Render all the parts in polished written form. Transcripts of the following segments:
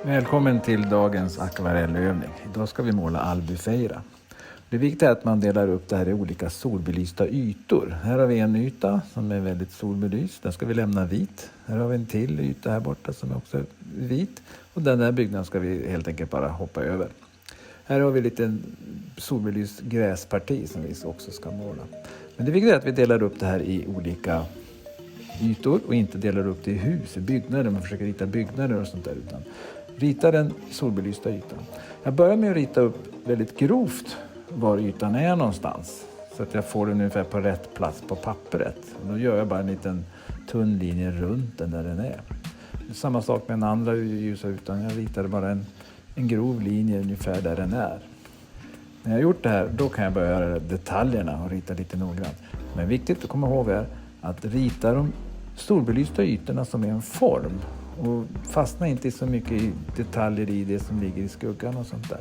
Välkommen till dagens akvarellövning. Idag ska vi måla albufeira. Det viktiga är att man delar upp det här i olika solbelysta ytor. Här har vi en yta som är väldigt solbelyst. Den ska vi lämna vit. Här har vi en till yta här borta som också är vit. Och den där byggnaden ska vi helt enkelt bara hoppa över. Här har vi lite solbelyst gräsparti som vi också ska måla. Men det viktiga är att vi delar upp det här i olika ytor och inte delar upp det i hus, i byggnader. Man försöker rita byggnader och sånt där, utan rita den solbelysta ytan. Jag börjar med att rita upp väldigt grovt var ytan är någonstans, så att jag får den ungefär på rätt plats på pappret. Och då gör jag bara en liten tunn linje runt den där den är. Samma sak med den andra ljusa ytan. Jag ritade bara en grov linje ungefär där den är. När jag har gjort det här, då kan jag börja göra detaljerna och rita lite noggrant. Men viktigt att komma ihåg är att rita de solbelysta ytorna som är en form. Och fastna inte så mycket i detaljer i det som ligger i skuggan och sånt där.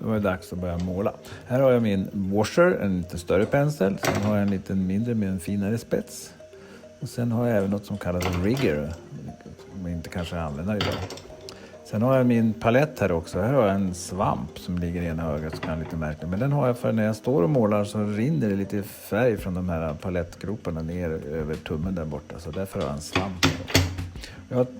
Då är det dags att börja måla. Här har jag min washer, en lite större pensel. Sen har jag en lite mindre med en finare spets. Och sen har jag även något som kallas rigger, som jag inte kanske använder idag. Sen har jag min palett här också. Här har jag en svamp som ligger i ena ögat som kan lite märkligt. Men den har jag för när jag står och målar så rinner det lite färg från de här palettgroparna ner över tummen där borta. Så därför har jag en svamp.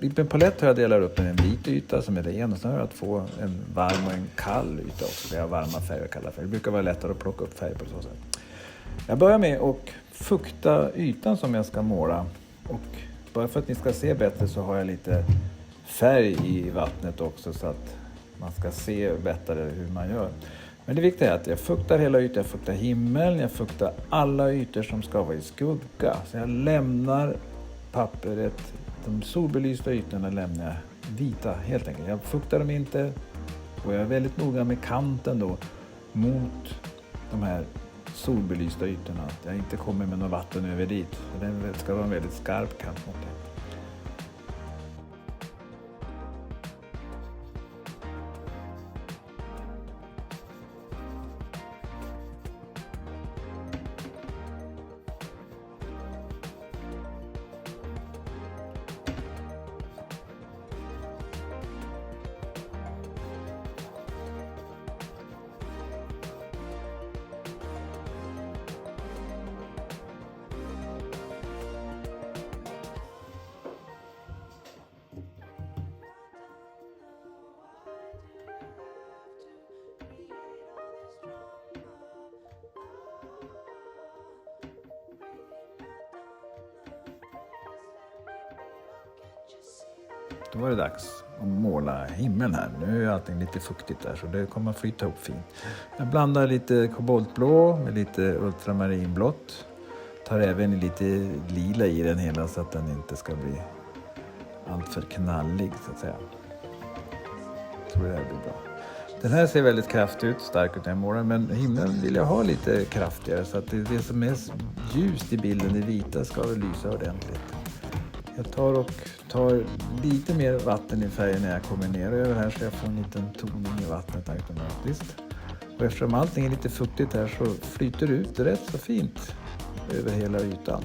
I en palett har jag delat upp en vit yta som är ren och sen har jag två, en varm och en kall yta också. Det är varma färger och kalla färger. Det brukar vara lättare att plocka upp färg på så sätt. Jag börjar med att fukta ytan som jag ska måla. Och bara för att ni ska se bättre så har jag lite färg i vattnet också så att man ska se bättre hur man gör. Men det viktiga är att jag fuktar hela ytan, jag fuktar himlen, jag fuktar alla ytor som ska vara i skugga. Så jag lämnar pappret, de solbelysta ytorna lämnar jag vita helt enkelt. Jag fuktar dem inte och jag är väldigt noga med kanten då mot de här solbelysta ytorna. Att jag inte kommer med något vatten över dit. Det ska vara en väldigt skarp kant mot det. Då var det dags att måla himlen här. Nu är allting lite fuktigt där så det kommer att flyta upp fint. Jag blandar lite koboltblå med lite ultramarinblått. Tar även lite lila i den hela så att den inte ska bli alltför knallig så att säga. Jag tror det här blir bra. Den här ser väldigt kraftig ut, stark ut när jag målar, men himlen vill jag ha lite kraftigare så att det som är ljust i bilden, det vita, ska lysa ordentligt. Jag tar lite mer vatten i färgen när jag kommer ner över här så jag får en liten toning i vattnet automatiskt. Och eftersom allting är lite fuktigt här så flyter det ut rätt så fint över hela ytan.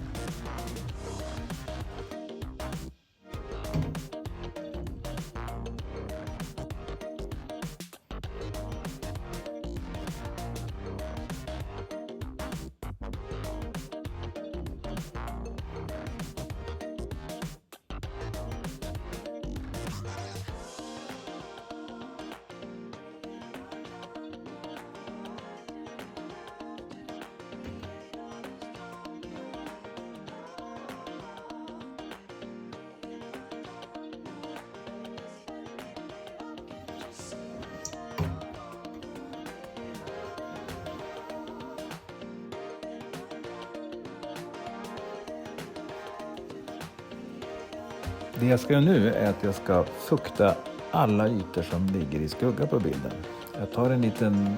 Det jag ska göra nu är att jag ska fukta alla ytor som ligger i skugga på bilden. Jag tar en liten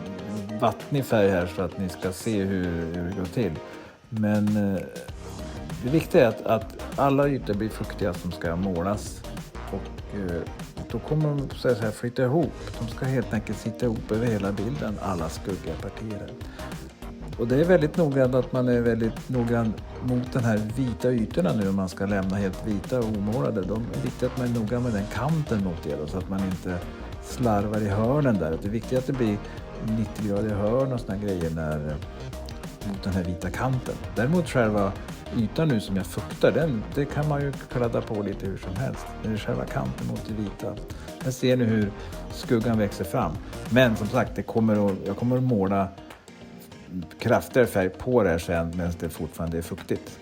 vattnig färg här så att ni ska se hur det går till. Men det viktiga är att alla ytor blir fuktiga som ska målas. Och då kommer de så här flytta ihop. De ska helt enkelt sitta ihop över hela bilden, alla skuggiga partier. Och det är väldigt noggrant att man är väldigt noggrann mot den här vita ytorna nu om man ska lämna helt vita och omålade. Det är viktigt att man är noga med den kanten mot det så att man inte slarvar i hörnen där. Det är viktigt att det blir 90-gradiga hörn och såna grejer mot den här vita kanten. Däremot själva ytan nu som jag fuktar, det kan man ju kladda på lite hur som helst. Det är själva kanten mot det vita. Här ser ni hur skuggan växer fram. Men som sagt, jag kommer att måla kraftigare färg på det här sen medan det fortfarande är fuktigt.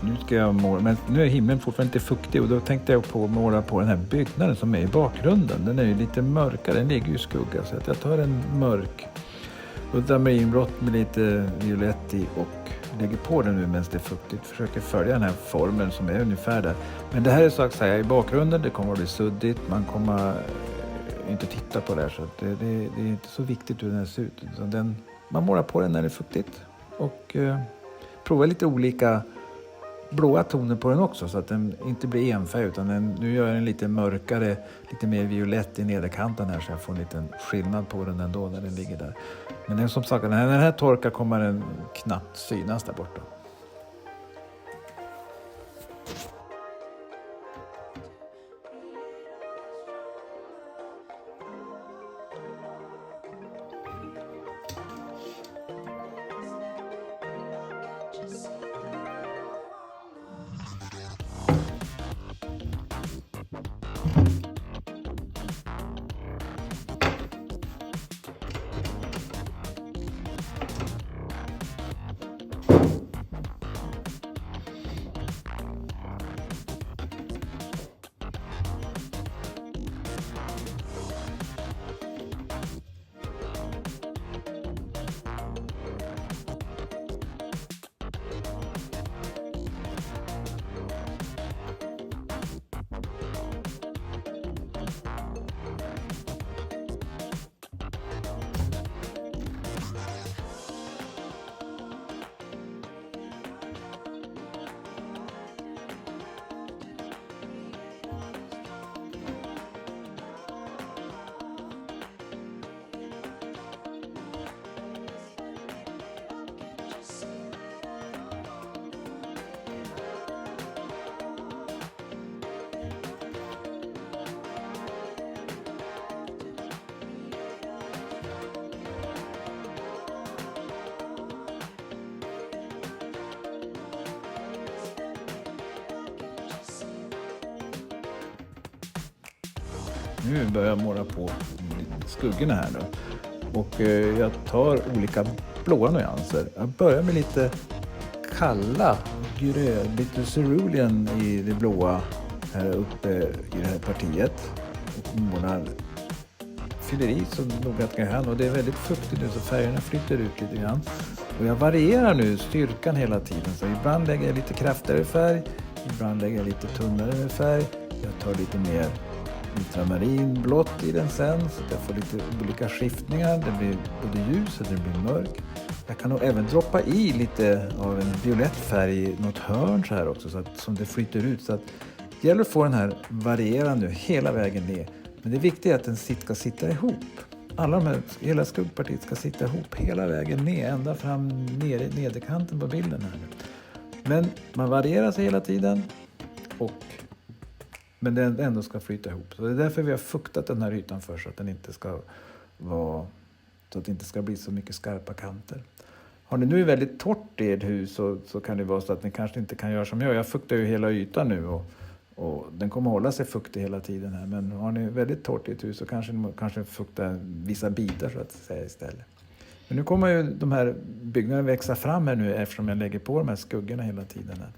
Nu ska jag måla, men nu är himlen fortfarande inte fuktig och då tänkte jag på att måla på den här byggnaden som är i bakgrunden. Den är ju lite mörkare, den ligger ju i skugga, så att jag tar en mörk ultramarinblått med lite violett i och lägger på den nu medan det är fuktigt. Försöker följa den här formen som är ungefär där. Men det här är så att säga i bakgrunden, det kommer att bli suddigt, man kommer inte titta på det här, så att det är inte så viktigt hur den här ser ut. Så man målar på den när det är fuktigt och provar lite olika blåa toner på den också så att den inte blir enfärg, utan nu gör jag den lite mörkare, lite mer violett i nederkanten här, så jag får en liten skillnad på den ändå när den ligger där. Men det är som sagt, när den här torkar kommer den knappt synas där borta. Nu börjar jag måla på skuggorna här nu. Och jag tar olika blåa nyanser. Jag börjar med lite kalla, lite cerulean i det blåa här uppe i det här partiet. Och målar, fyller i så noga att jag kan. Och det är väldigt fuktigt nu så färgerna flyter ut lite grann. Och jag varierar nu styrkan hela tiden. Så ibland lägger jag lite kraftigare färg, ibland lägger jag lite tunnare färg. Jag tar lite mer ultramarinblått i den sen så att jag får lite olika skiftningar. Det blir både ljus och det blir mörk. Jag kan nog även droppa i lite av en violett färg i något hörn så här också så att som det flyter ut. Så att det gäller att få den här varierande hela vägen ner. Men det viktiga är att den ska sitta ihop. Alla de här, hela skuggpartiet ska sitta ihop hela vägen ner, ända fram ner i nederkanten på bilden här. Men man varierar sig hela tiden men den ändå ska flyta ihop. Så det är därför vi har fuktat den här ytan för så att den inte ska vara, så att det inte ska bli så mycket skarpa kanter. Har ni nu väldigt torrt i ert hus så kan det vara så att ni kanske inte kan göra som jag. Jag fuktar ju hela ytan nu och den kommer hålla sig fuktig hela tiden här. Men har ni väldigt torrt i ett hus så kanske fukta vissa bitar så att säga istället. Men nu kommer ju de här byggnaderna växa fram här nu eftersom jag lägger på de här skuggorna hela tiden. Här.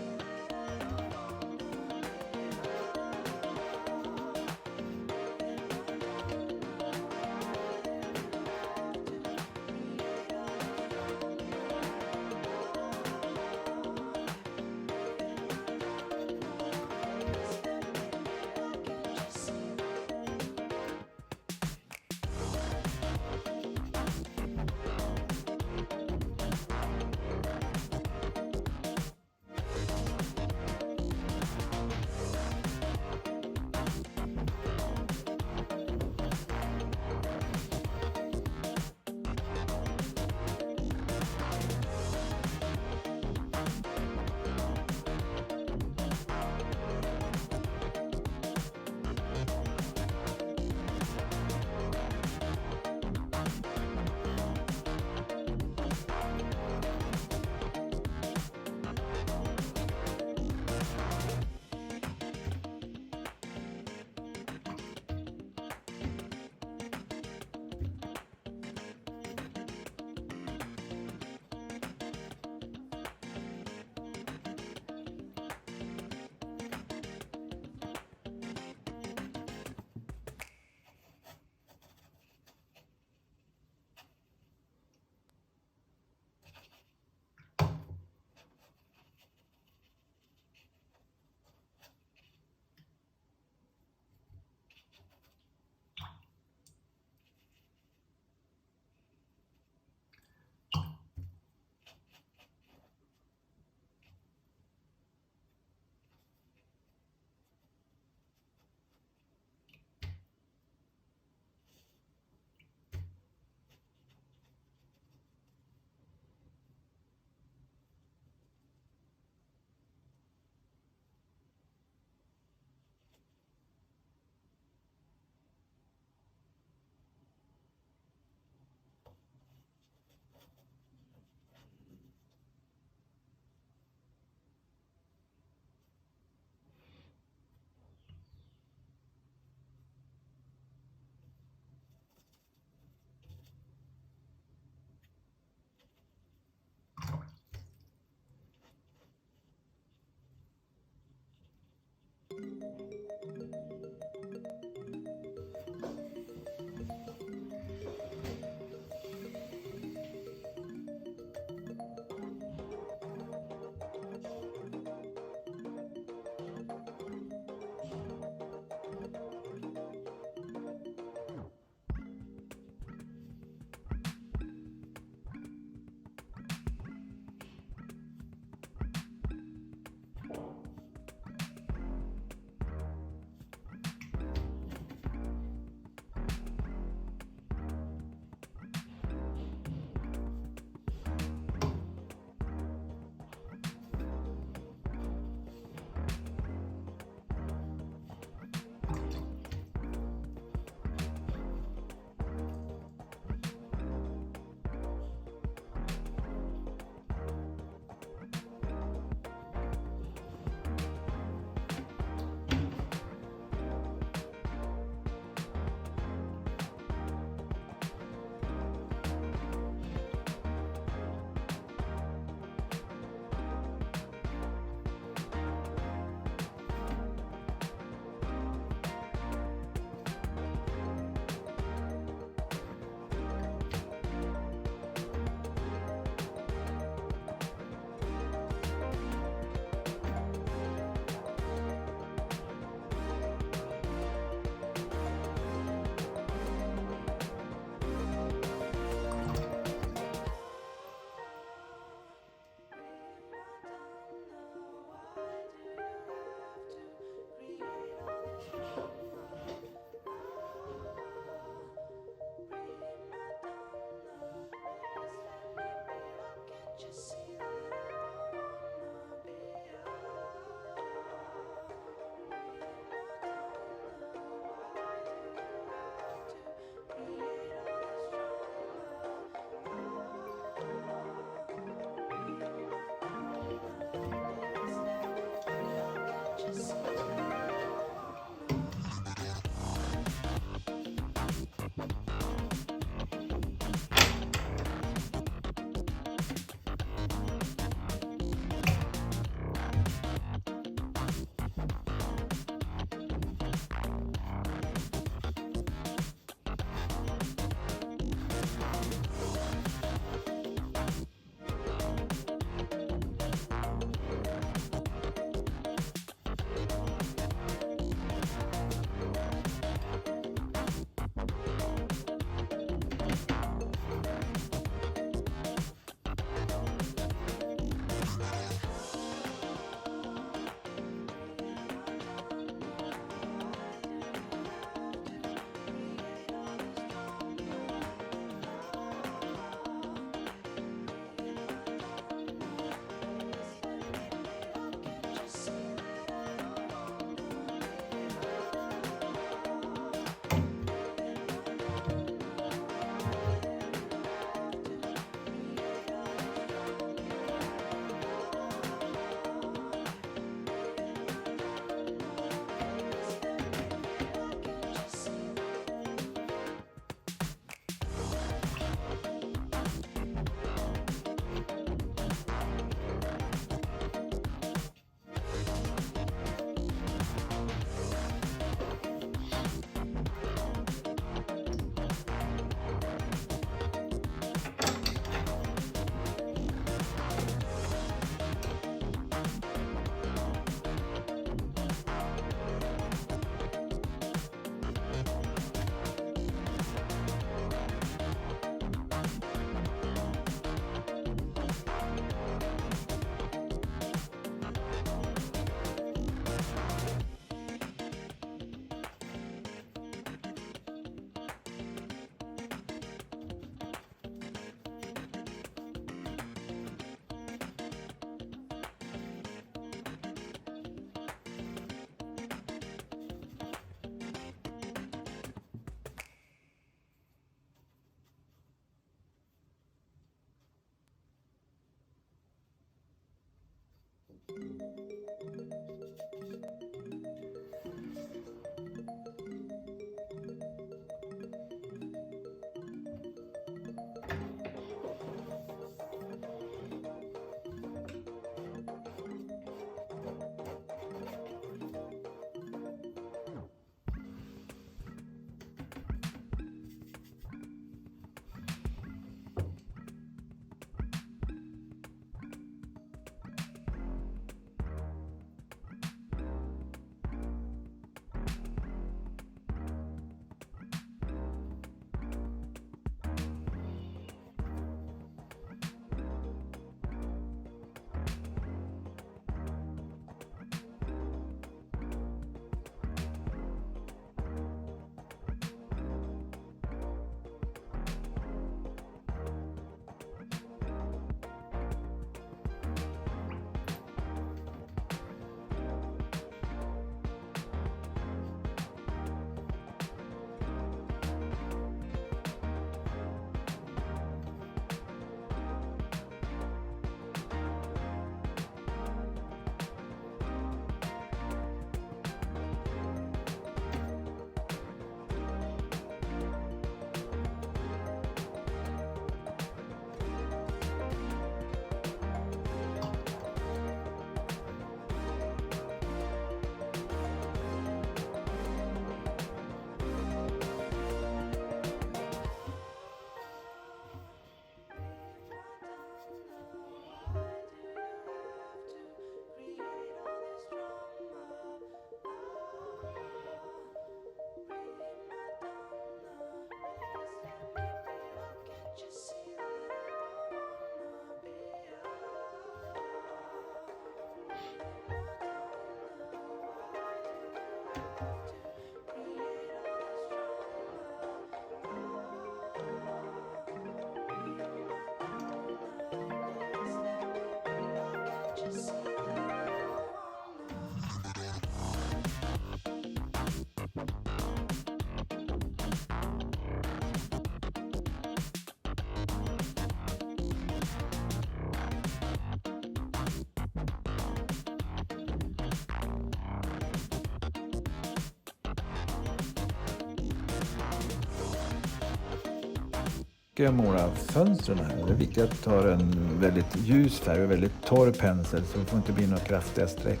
Jag målar fönstren här. Det är viktigt att ta en väldigt ljus färg och väldigt torr pensel så det får inte bli några kraftiga streck.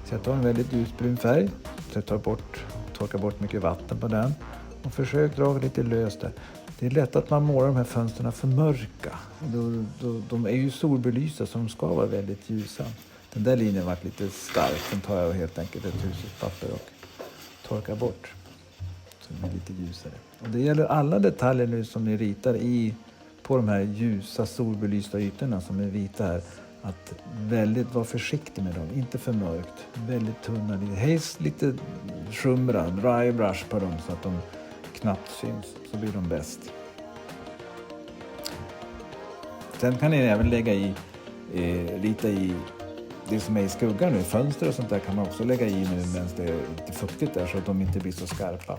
Så jag tar en väldigt ljusbrun färg så jag torkar bort mycket vatten på den och försöker dra lite löst där. Det är lätt att man målar de här fönsterna för mörka. De är ju solbelysta så de ska vara väldigt ljusa. Den där linjen var lite stark. Den tar jag helt enkelt ett hushållspapper och torkar bort. Så det blir lite ljusare. Och det gäller alla detaljer nu som ni ritar på de här ljusa solbelysta ytorna som är vita här. Att väldigt vara försiktig med dem. Inte för mörkt. Väldigt tunna. Helst lite skimra, dry brush på dem så att de knappt syns. Så blir de bäst. Sen kan ni även rita i det som är i skuggan nu. Fönster och sånt där kan man också lägga i nu medan det är lite fuktigt där så att de inte blir så skarpa.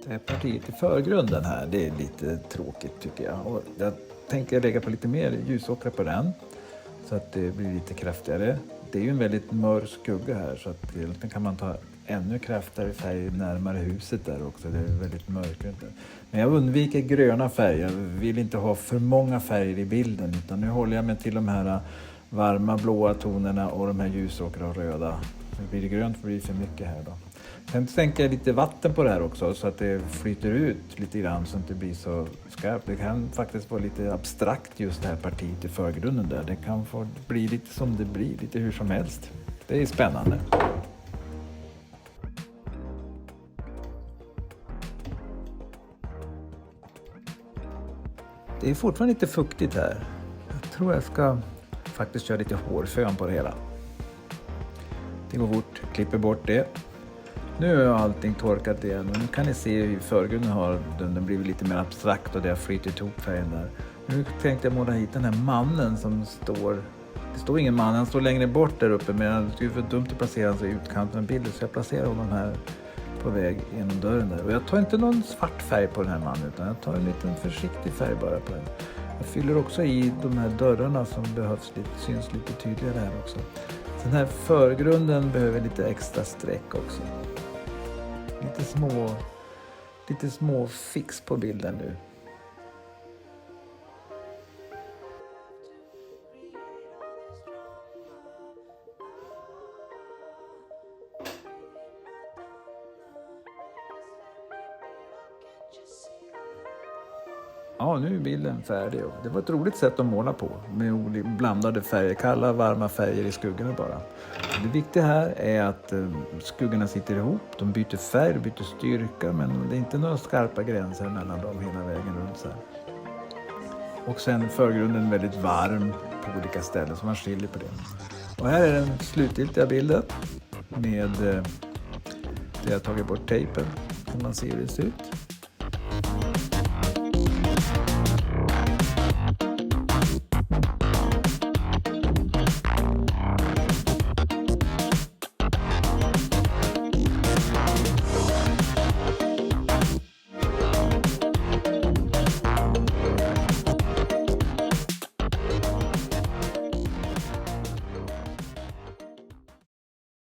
Det här partiet i förgrunden här, det är lite tråkigt tycker jag. Och jag tänker lägga på lite mer ljusåkra på den så att det blir lite kraftigare. Det är ju en väldigt mörk skugga här så att egentligen kan man ta ännu kraftigare färg närmare huset där också. Det är väldigt mörkt. Men jag undviker gröna färger. Jag vill inte ha för många färger i bilden utan nu håller jag mig till de här varma blåa tonerna och de här ljusåkra och röda. Blir det grönt blir det för mycket här då. Sen tänker jag lite vatten på det här också så att det flyter ut lite grann så att det blir så skarpt. Det kan faktiskt vara lite abstrakt just det här partiet i förgrunden där. Det kan få bli lite som det blir, lite hur som helst. Det är spännande. Det är fortfarande lite fuktigt här. Jag tror jag ska faktiskt köra lite hårfön på det hela. Det går fort, klipper bort det. Nu har allting torkat igen och nu kan ni se hur förgrunden har den blivit lite mer abstrakt och det har flyttat ihop färgen där. Nu tänkte jag måla hit den här mannen som står, det står ingen man, han står längre bort där uppe men det är för dumt att placera honom i utkanten av bilden så jag placerar honom här på väg genom dörren där. Och jag tar inte någon svart färg på den här mannen utan jag tar en liten försiktig färg bara på den. Jag fyller också i de här dörrarna som behövs lite, syns lite tydligare här också. Så den här förgrunden behöver lite extra streck också. Lite små fix på bilden nu. Ja, nu är bilden färdig. Det var ett roligt sätt att måla på med blandade färger, kalla varma färger i skuggorna bara. Det viktiga här är att skuggorna sitter ihop, de byter färg, byter styrka men det är inte några skarpa gränser mellan dem hela vägen runt så här. Och sen förgrunden väldigt varm på olika ställen så man skiljer på det. Och här är den slutgiltiga bilden med Vi har tagit bort tejpen så man ser hur det ser ut.